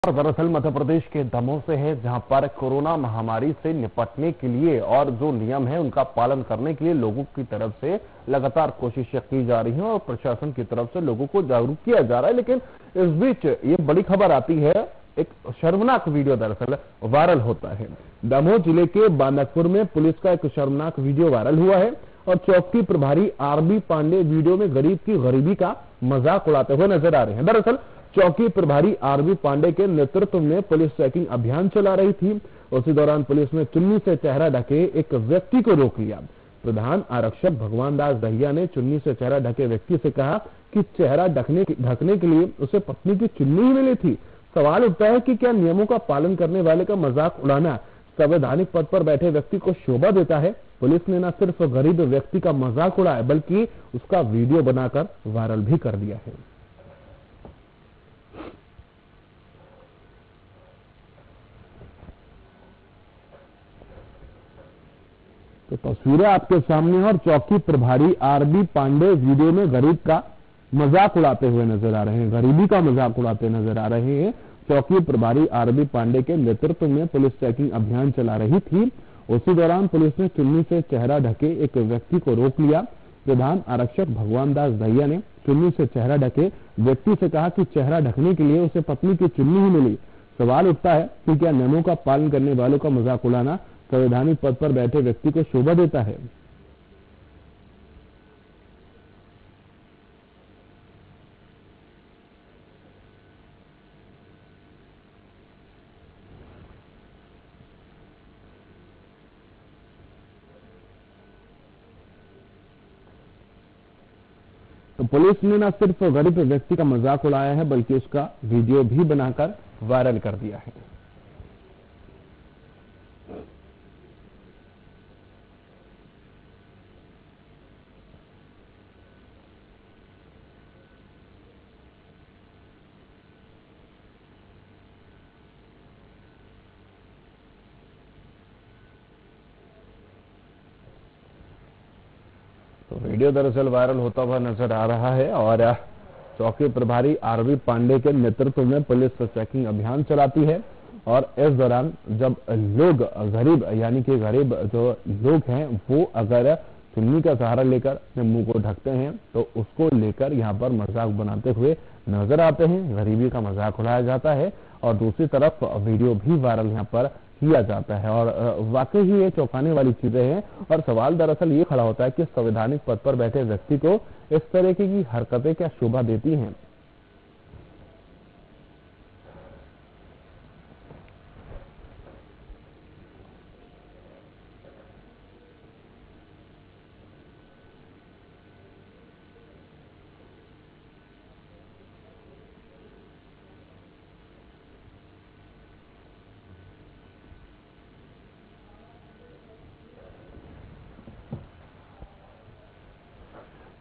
और दरअसल मध्य प्रदेश के दमोह से है, जहां पर कोरोना महामारी से निपटने के लिए और जो नियम है उनका पालन करने के लिए लोगों की तरफ से लगातार कोशिशें की जा रही हैं और प्रशासन की तरफ से लोगों को जागरूक किया जा रहा है। लेकिन इस बीच ये बड़ी खबर आती है, एक शर्मनाक वीडियो दरअसल वायरल होता है। दमोह जिले के बांदकपुर में पुलिस का एक शर्मनाक वीडियो वायरल हुआ है और चौकी प्रभारी आरबी पांडे वीडियो में गरीब की गरीबी का मजाक उड़ाते हुए नजर आ रहे हैं। दरअसल चौकी प्रभारी आरबी पांडे के नेतृत्व में पुलिस चेकिंग अभियान चला रही थी। उसी दौरान पुलिस ने चुन्नी से चेहरा ढके एक व्यक्ति को रोक लिया। प्रधान आरक्षक भगवान दास दहिया ने चुन्नी से चेहरा ढके व्यक्ति से कहा कि चेहरा ढकने के लिए उसे पत्नी की चुन्नी ही मिली थी। सवाल उठता है कि क्या नियमों का पालन करने वाले का मजाक उड़ाना संवैधानिक पद पर बैठे व्यक्ति को शोभा देता है? पुलिस ने न सिर्फ गरीब व्यक्ति का मजाक उड़ाया बल्कि उसका वीडियो बनाकर वायरल भी कर दिया है। तो तस्वीरें आपके सामने और चौकी प्रभारी आरबी पांडे वीडियो में गरीब का मजाक उड़ाते हुए नजर आ रहे हैं, गरीबी का मजाक उड़ाते नजर आ रहे हैं। चौकी प्रभारी आरबी पांडे के नेतृत्व में पुलिस चेकिंग अभियान चला रही थी। उसी दौरान पुलिस ने चुन्नी से चेहरा ढके एक व्यक्ति को रोक लिया। प्रधान आरक्षक भगवान दास दहिया ने चुन्नी से चेहरा ढके व्यक्ति से कहा कि चेहरा ढकने के लिए उसे पत्नी की चुन्नी ही मिली। सवाल उठता है कि क्या नियमों का पालन करने वालों का मजाक उड़ाना संवैधानिक पद पर बैठे व्यक्ति को शोभा देता है? तो पुलिस ने न सिर्फ गरीब व्यक्ति का मजाक उड़ाया है बल्कि उसका वीडियो भी बनाकर वायरल कर दिया है। तो वीडियो दरअसल वायरल होता हुआ नजर आ रहा है और चौकी प्रभारी आरबी पांडे के नेतृत्व में पुलिस चेकिंग अभियान चलाती है। और इस दौरान जब लोग गरीब यानी कि गरीब जो लोग हैं वो अगर चुन्नी का सहारा लेकर अपने मुंह को ढकते हैं तो उसको लेकर यहाँ पर मजाक बनाते हुए नजर आते हैं, गरीबी का मजाक उड़ाया जाता है और दूसरी तरफ वीडियो भी वायरल यहाँ पर किया जाता है। और वाकई ही ये चौंकाने वाली चीजें हैं और सवाल दरअसल ये खड़ा होता है कि संवैधानिक पद पर बैठे व्यक्ति को इस तरह की हरकतें क्या शोभा देती हैं?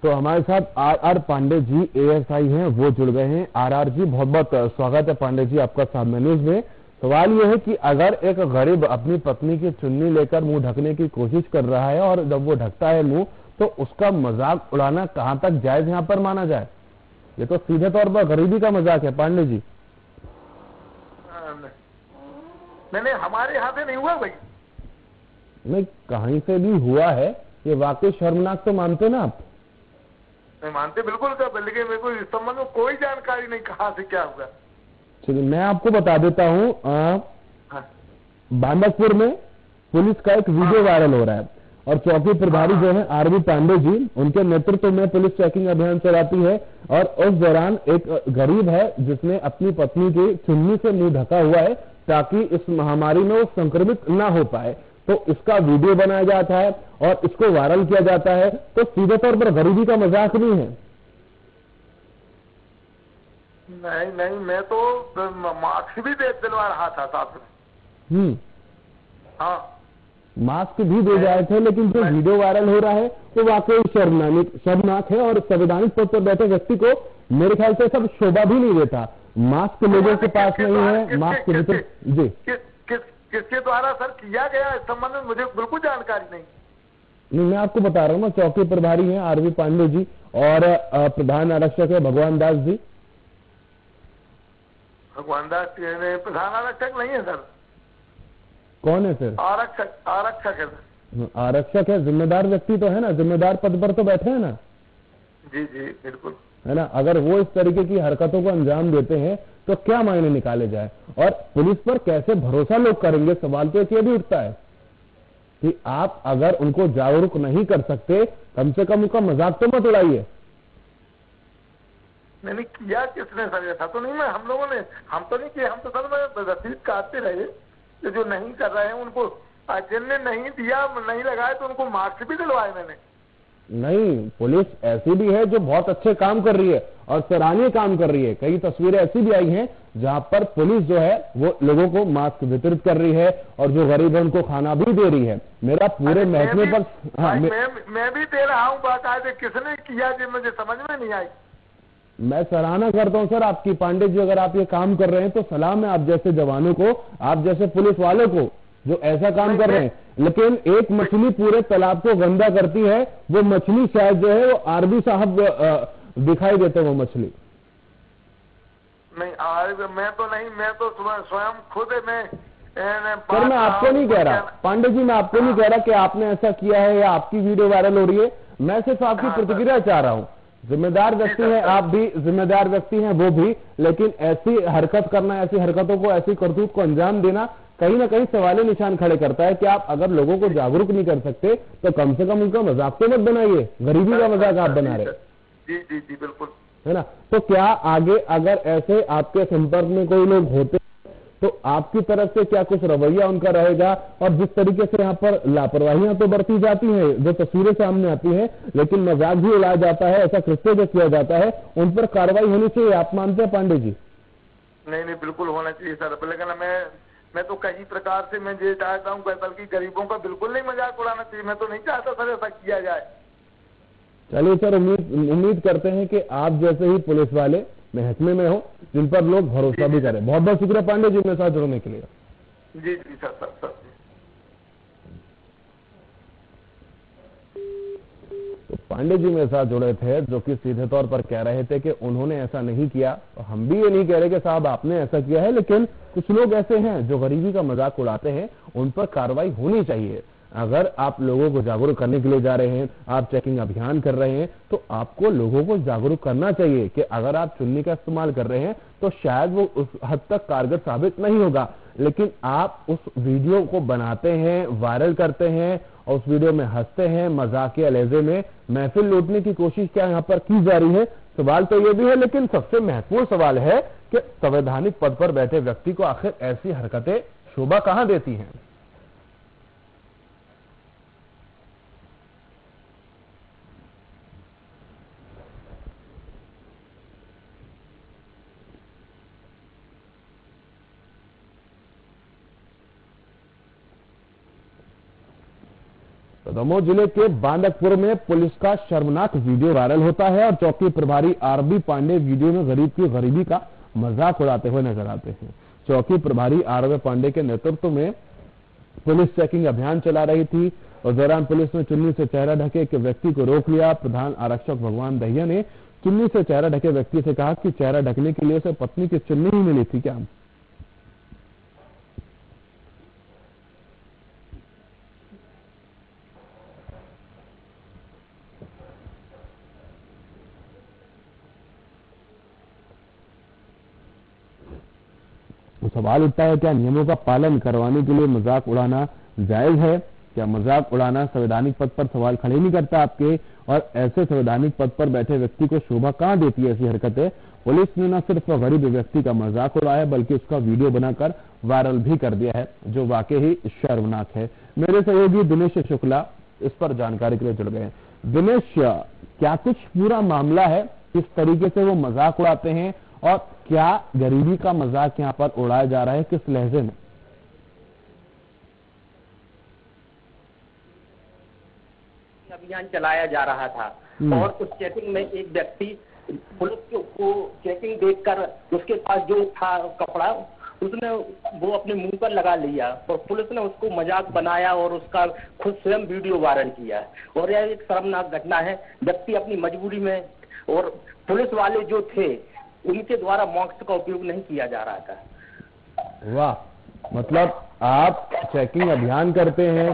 तो हमारे साथ आर पांडे जी एएसआई हैं, वो जुड़ गए हैं। आर जी, बहुत बहुत स्वागत है पांडे जी आपका सामने न्यूज में। सवाल ये है कि अगर एक गरीब अपनी पत्नी की चुन्नी लेकर मुंह ढकने की कोशिश कर रहा है और जब वो ढकता है मुंह तो उसका मजाक उड़ाना कहां तक जायज यहाँ पर माना जाए? ये तो सीधे तौर पर गरीबी का मजाक है पांडे जी। नहीं, हमारे यहाँ से नहीं हुआ भाई। नहीं, कहीं से भी हुआ है, ये वाकई शर्मनाक तो मानते ना आप? मैं मानते बिल्कुल कर, लेकिन मेरे को इस संबंध में कोई जानकारी नहीं कहाँ से क्या हुआ। चलिए मैं आपको बता देता हूँ। बांदकपुर में पुलिस का एक वीडियो वायरल हो रहा है और चौकी प्रभारी जो है आरबी पांडे जी, उनके नेतृत्व में पुलिस चेकिंग अभियान चलाती है और उस दौरान एक गरीब है जिसने अपनी पत्नी की चुन्नी से मुंह ढका हुआ है ताकि इस महामारी में वो संक्रमित ना हो पाए। तो इसका वीडियो बनाया जाता है और इसको वायरल किया जाता है। तो सीधे तौर पर गरीबी का मजाक नहीं है। नहीं, मैं तो मास्क भी दे दिलवा रहा था साथ में। हाँ, मास्क भी दे जाए थे, लेकिन जो वीडियो वायरल हो रहा है वो वाकई शर्मनाक है और संवैधानिक पद पर बैठे व्यक्ति को मेरे ख्याल से सब शोभा भी नहीं देता। मास्क लोगों के पास नहीं है, मास्क जी किसके द्वारा सर किया गया इस संबंध में मुझे बिल्कुल जानकारी नहीं। मैं आपको बता रहा हूँ ना, चौकी प्रभारी हैं आरबी पांडे जी और प्रधान आरक्षक है भगवान दास जी। भगवान दास प्रधान आरक्षक नहीं है सर। कौन है सर? आरक्षक है सर। आरक्षक है, जिम्मेदार व्यक्ति तो है ना, जिम्मेदार पद पर तो बैठे हैं ना। जी जी बिल्कुल है ना। अगर वो इस तरीके की हरकतों को अंजाम देते हैं तो क्या मायने निकाले जाए, और पुलिस पर कैसे भरोसा लोग करेंगे? सवाल तो ये भी उठता है कि आप अगर उनको जागरूक नहीं कर सकते, कम से कम उनका मजाक तो मत उड़ाइए। मैंने किया किसने सर? ऐसा तो नहीं, मैं हम लोगों ने, हम तो नहीं किए, हम तो सर रसीद काटते रहे। जो नहीं कर रहे हैं उनको, जिनने नहीं दिया, नहीं लगाए, तो उनको मार्क्स भी दिलवाए मैंने। नहीं, पुलिस ऐसी भी है जो बहुत अच्छे काम कर रही है और सराहनीय काम कर रही है। कई तस्वीरें ऐसी भी आई हैं जहां पर पुलिस जो है वो लोगों को मास्क वितरित कर रही है और जो गरीब है उनको खाना भी दे रही है। मेरा पूरे महकमे पर मैं भी दे रहा हूँ बाकायदे। किसने किया जी मुझे समझ में नहीं आई। मैं सराहना करता हूं सर आपकी पांडे जी, अगर आप ये काम कर रहे हैं तो सलाम है आप जैसे जवानों को, आप जैसे पुलिस वालों को जो ऐसा काम कर रहे हैं। लेकिन एक मछली पूरे तालाब को गंदा करती है, वो मछली शायद जो है वो आरबी साहब दिखाई देते वो मछली। नहीं मैं तो नहीं, मैं तो स्वयं खुद मैं सर मैं आपको नहीं कह रहा पांडे जी, मैं आपको नहीं कह रहा कि आपने ऐसा किया है या आपकी वीडियो वायरल हो रही है। मैं सिर्फ आपकी प्रतिक्रिया चाह रहा हूं। जिम्मेदार व्यक्ति हैं आप भी, जिम्मेदार व्यक्ति हैं वो भी, लेकिन ऐसी हरकत करना, ऐसी हरकतों को, ऐसी करतूत को अंजाम देना कहीं ना कहीं सवाल निशान खड़े करता है कि आप अगर लोगों को जागरूक नहीं कर सकते तो कम से कम उनका मजाक तो मत बनाइए। गरीबी का मजाक आप बना रहे। जी जी जी बिल्कुल, है ना। तो क्या आगे अगर ऐसे आपके संपर्क में कोई लोग होते तो आपकी तरफ से क्या कुछ रवैया उनका रहेगा? और जिस तरीके से यहाँ पर लापरवाहियां तो बरती जाती हैं, जो तस्वीरें सामने आती हैं, लेकिन मजाक भी उड़ाया जाता है, ऐसा कृत्य जो किया जाता है, उन पर कार्रवाई होनी चाहिए, आप मानते हैं पांडे जी? नहीं नहीं बिल्कुल होना चाहिए सर। लेकिन मैं तो कई प्रकार से मैं ये चाहता हूँ, बल्कि गरीबों का बिल्कुल नहीं मजाक उड़ाना चाहिए। मैं तो नहीं चाहता सर ऐसा किया जाए। चलिए सर, उम्मीद करते हैं कि आप जैसे ही पुलिस वाले महकमे में हो जिन पर लोग भरोसा भी करें। बहुत बहुत शुक्रिया पांडे जी मेरे साथ जुड़ने के लिए। जी जी सर सर सर। तो पांडे जी मेरे साथ जुड़े थे जो कि सीधे तौर पर कह रहे थे कि उन्होंने ऐसा नहीं किया। हम भी ये नहीं कह रहे कि साहब आपने ऐसा किया है, लेकिन कुछ लोग ऐसे हैं जो गरीबी का मजाक उड़ाते हैं, उन पर कार्रवाई होनी चाहिए। अगर आप लोगों को जागरूक करने के लिए जा रहे हैं, आप चेकिंग अभियान कर रहे हैं, तो आपको लोगों को जागरूक करना चाहिए कि अगर आप चुन्नी का इस्तेमाल कर रहे हैं तो शायद वो उस हद तक कारगर साबित नहीं होगा, लेकिन आप उस वीडियो को बनाते हैं, वायरल करते हैं और उस वीडियो में हंसते हैं, मजाकिया लहजे में महफिल लूटने की कोशिश क्या यहाँ पर की जा रही है? सवाल तो ये भी है, लेकिन सबसे महत्वपूर्ण सवाल है कि संवैधानिक पद पर बैठे व्यक्ति को आखिर ऐसी हरकतें शोभा कहां देती हैं? दमोह जिले के बांदकपुर में पुलिस का शर्मनाक वीडियो वायरल होता है और चौकी प्रभारी आरबी पांडे वीडियो में गरीब की गरीबी का मजाक उड़ाते हुए नजर आते हैं। चौकी प्रभारी आरबी पांडे के नेतृत्व में पुलिस चेकिंग अभियान चला रही थी और दौरान पुलिस ने चुन्नी से चेहरा ढके एक व्यक्ति को रोक लिया। प्रधान आरक्षक भगवान दहिया ने चुन्नी से चेहरा ढके व्यक्ति से कहा कि चेहरा ढकने के लिए उसे पत्नी की चुन्नी ही मिली थी क्या? सवाल उठता है, क्या नियमों का पालन करवाने के लिए मजाक उड़ाना जायज है? क्या मजाक उड़ाना संवैधानिक पद पर सवाल खड़े नहीं करता आपके? और ऐसे संवैधानिक पद पर बैठे व्यक्ति को शोभा कहां देती है ऐसी हरकतें? पुलिस ने न सिर्फ गरीब व्यक्ति का मजाक उड़ाया बल्कि उसका वीडियो बनाकर वायरल भी कर दिया है, जो वाकई ही शर्मनाक है। मेरे सहयोगी दिनेश शुक्ला इस पर जानकारी के लिए जुड़ गए। दिनेश, क्या कुछ पूरा मामला है, किस तरीके से वो मजाक उड़ाते हैं और क्या गरीबी का मजाक यहाँ पर उड़ाया जा रहा है, किस लहजे में? अभियान चलाया जा रहा था और उस चेकिंग में एक व्यक्ति पुलिस को चेकिंग देखकर उसके पास जो था कपड़ा उसने वो अपने मुंह पर लगा लिया और पुलिस ने उसको मजाक बनाया और उसका खुद स्वयं वीडियो वायरल किया। और यह एक शर्मनाक घटना है। व्यक्ति अपनी मजबूरी में, और पुलिस वाले जो थे उनके द्वारा मास्क का उपयोग नहीं किया जा रहा था। वाह, मतलब आप चेकिंग अभियान करते हैं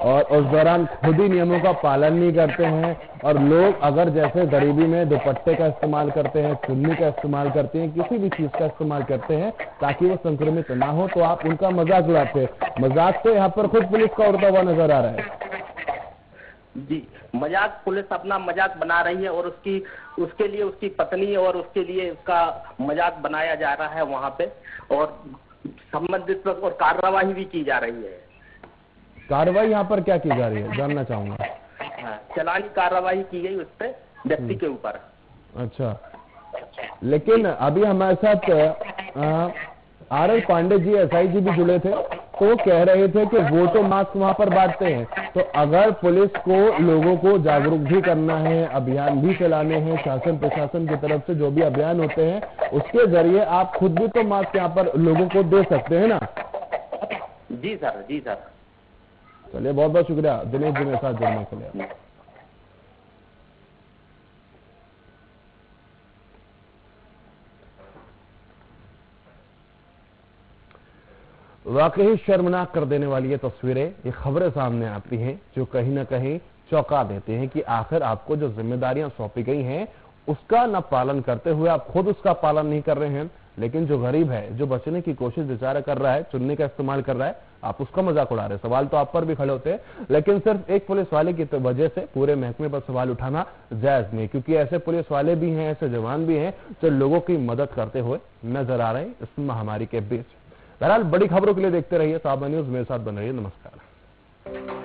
और उस दौरान खुद ही नियमों का पालन नहीं करते हैं, और लोग अगर जैसे गरीबी में दुपट्टे का इस्तेमाल करते हैं, चुन्नी का इस्तेमाल करते हैं, किसी भी चीज का इस्तेमाल करते हैं ताकि वो संक्रमित ना हो, तो आप उनका मजाक उड़ाते हैं। मजाक तो यहाँ पर खुद पुलिस का उड़ता हुआ नजर आ रहा है। जी, मजाक, पुलिस अपना मजाक बना रही है और उसके लिए उसकी पत्नी और उसके लिए उसका मजाक बनाया जा रहा है वहाँ पे, और संबंधित और कार्रवाई भी की जा रही है। कार्रवाई यहाँ पर क्या की जा रही है, जानना चाहूंगा। हाँ, चालानी कार्रवाई की गई उस पे व्यक्ति के ऊपर। अच्छा, लेकिन अभी हमारे साथ आर.एल. पांडे जी एसआई जी भी जुड़े थे, तो वो कह रहे थे कि वो तो मास्क वहां पर बांटते हैं, तो अगर पुलिस को लोगों को जागरूक भी करना है, अभियान भी चलाने हैं, शासन प्रशासन की तरफ से जो भी अभियान होते हैं उसके जरिए आप खुद भी तो मास्क यहाँ पर लोगों को दे सकते हैं ना। जी सर, जी सर। चलिए, बहुत बहुत शुक्रिया दिनेश जी मेरे साथ जुड़ने के लिए। वाकई शर्मनाक कर देने वाली ये तस्वीरें, ये खबरें सामने आती हैं जो कहीं ना कहीं चौंका देते हैं कि आखिर आपको जो जिम्मेदारियां सौंपी गई हैं उसका न पालन करते हुए आप खुद उसका पालन नहीं कर रहे हैं, लेकिन जो गरीब है, जो बचने की कोशिश बेचारा कर रहा है, चुन्नी का इस्तेमाल कर रहा है, आप उसका मजाक उड़ा रहे हैं। सवाल तो आप पर भी खड़े होते हैं, लेकिन सिर्फ एक पुलिस वाले की वजह से पूरे महकमे पर सवाल उठाना जायज नहीं, क्योंकि ऐसे पुलिस वाले भी हैं, ऐसे जवान भी हैं जो लोगों की मदद करते हुए नजर आ रहे हैं इस महामारी के बीच। बहरहाल बड़ी खबरों के लिए देखते रहिए साबा न्यूज, मेरे साथ बन रहिए। नमस्कार।